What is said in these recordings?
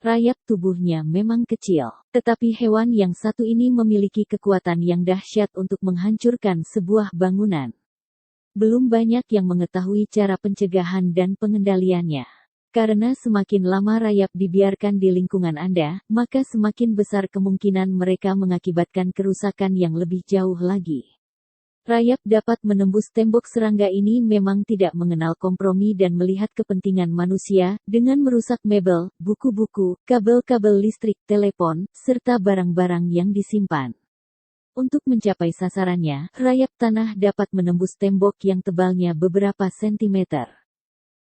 Rayap tubuhnya memang kecil, tetapi hewan yang satu ini memiliki kekuatan yang dahsyat untuk menghancurkan sebuah bangunan. Belum banyak yang mengetahui cara pencegahan dan pengendaliannya. Karena semakin lama rayap dibiarkan di lingkungan Anda, maka semakin besar kemungkinan mereka mengakibatkan kerusakan yang lebih jauh lagi. Rayap dapat menembus tembok. Serangga ini memang tidak mengenal kompromi dan melihat kepentingan manusia, dengan merusak mebel, buku-buku, kabel-kabel listrik, telepon, serta barang-barang yang disimpan. Untuk mencapai sasarannya, rayap tanah dapat menembus tembok yang tebalnya beberapa sentimeter.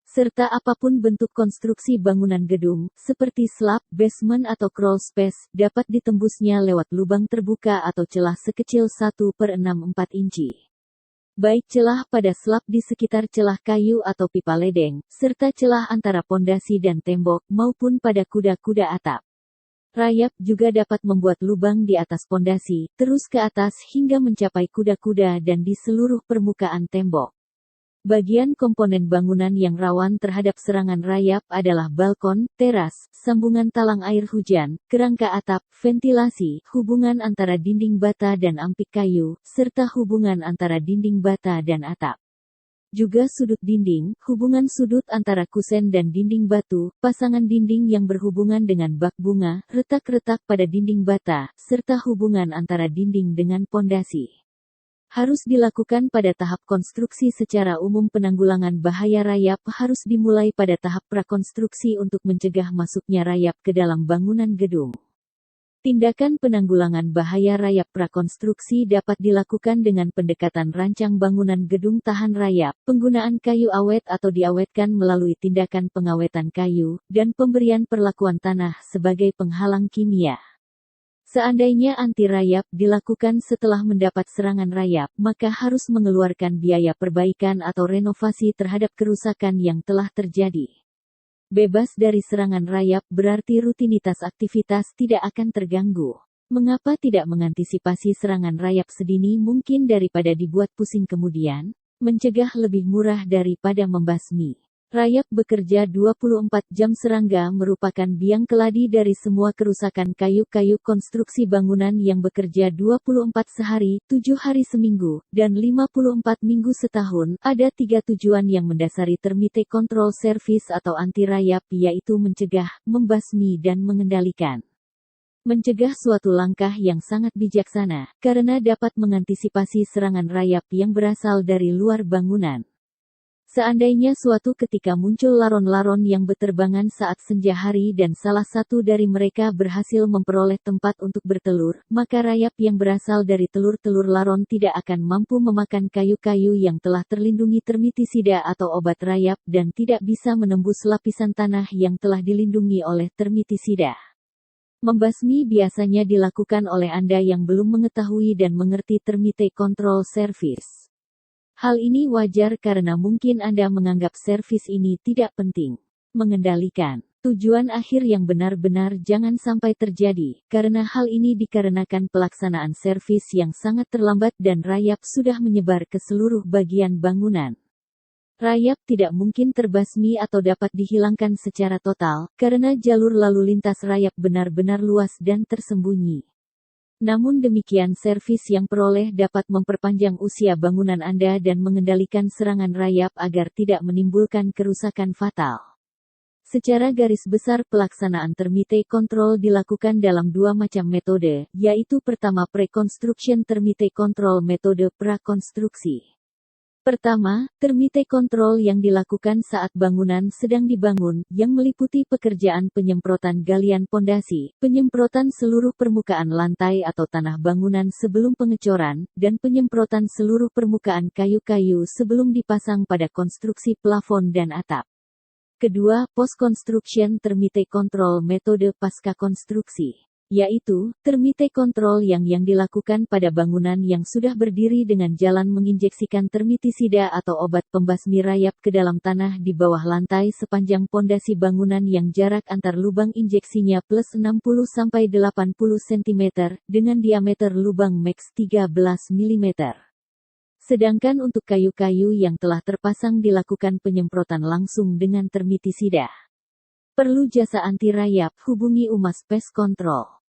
Serta apapun bentuk konstruksi bangunan gedung, seperti slab, basement atau crawl space, dapat ditembusnya lewat lubang terbuka atau celah sekecil 1/64 inci. Baik celah pada slab di sekitar celah kayu atau pipa ledeng, serta celah antara pondasi dan tembok, maupun pada kuda-kuda atap. Rayap juga dapat membuat lubang di atas pondasi, terus ke atas hingga mencapai kuda-kuda dan di seluruh permukaan tembok. Bagian komponen bangunan yang rawan terhadap serangan rayap adalah balkon, teras, sambungan talang air hujan, kerangka atap, ventilasi, hubungan antara dinding bata dan ampik kayu, serta hubungan antara dinding bata dan atap. Juga sudut dinding, hubungan sudut antara kusen dan dinding batu, pasangan dinding yang berhubungan dengan bak bunga, retak-retak pada dinding bata, serta hubungan antara dinding dengan pondasi. Harus dilakukan pada tahap konstruksi. Secara umum penanggulangan bahaya rayap harus dimulai pada tahap prakonstruksi untuk mencegah masuknya rayap ke dalam bangunan gedung. Tindakan penanggulangan bahaya rayap prakonstruksi dapat dilakukan dengan pendekatan rancang bangunan gedung tahan rayap, penggunaan kayu awet atau diawetkan melalui tindakan pengawetan kayu, dan pemberian perlakuan tanah sebagai penghalang kimia. Seandainya anti rayap dilakukan setelah mendapat serangan rayap, maka harus mengeluarkan biaya perbaikan atau renovasi terhadap kerusakan yang telah terjadi. Bebas dari serangan rayap berarti rutinitas aktivitas tidak akan terganggu. Mengapa tidak mengantisipasi serangan rayap sedini mungkin daripada dibuat pusing kemudian? Mencegah lebih murah daripada membasmi. Rayap bekerja 24 jam. Serangga merupakan biang keladi dari semua kerusakan kayu-kayu konstruksi bangunan yang bekerja 24 sehari, 7 hari seminggu, dan 54 minggu setahun. Ada 3 tujuan yang mendasari termite control service atau anti rayap, yaitu mencegah, membasmi dan mengendalikan. Mencegah suatu langkah yang sangat bijaksana, karena dapat mengantisipasi serangan rayap yang berasal dari luar bangunan. Seandainya suatu ketika muncul laron-laron yang berterbangan saat senja hari dan salah satu dari mereka berhasil memperoleh tempat untuk bertelur, maka rayap yang berasal dari telur-telur laron tidak akan mampu memakan kayu-kayu yang telah terlindungi termitisida atau obat rayap dan tidak bisa menembus lapisan tanah yang telah dilindungi oleh termitisida. Membasmi biasanya dilakukan oleh Anda yang belum mengetahui dan mengerti termite control service. Hal ini wajar karena mungkin Anda menganggap servis ini tidak penting. Mengendalikan tujuan akhir yang benar-benar jangan sampai terjadi, karena hal ini dikarenakan pelaksanaan servis yang sangat terlambat dan rayap sudah menyebar ke seluruh bagian bangunan. Rayap tidak mungkin terbasmi atau dapat dihilangkan secara total, karena jalur lalu lintas rayap benar-benar luas dan tersembunyi. Namun demikian servis yang peroleh dapat memperpanjang usia bangunan Anda dan mengendalikan serangan rayap agar tidak menimbulkan kerusakan fatal. Secara garis besar pelaksanaan termite control dilakukan dalam 2 macam metode, yaitu pertama pre-construction termite control, metode prakonstruksi. Pertama, termite control yang dilakukan saat bangunan sedang dibangun, yang meliputi pekerjaan penyemprotan galian pondasi, penyemprotan seluruh permukaan lantai atau tanah bangunan sebelum pengecoran, dan penyemprotan seluruh permukaan kayu-kayu sebelum dipasang pada konstruksi plafon dan atap. Kedua, post-construction termite control, metode pasca konstruksi. Yaitu, termite control yang dilakukan pada bangunan yang sudah berdiri dengan jalan menginjeksikan termitisida atau obat pembasmi rayap ke dalam tanah di bawah lantai sepanjang pondasi bangunan yang jarak antar lubang injeksinya plus 60-80 cm, dengan diameter lubang max 13 mm. Sedangkan untuk kayu-kayu yang telah terpasang dilakukan penyemprotan langsung dengan termitisida. Perlu jasa anti rayap? Hubungi Umas Pest Control.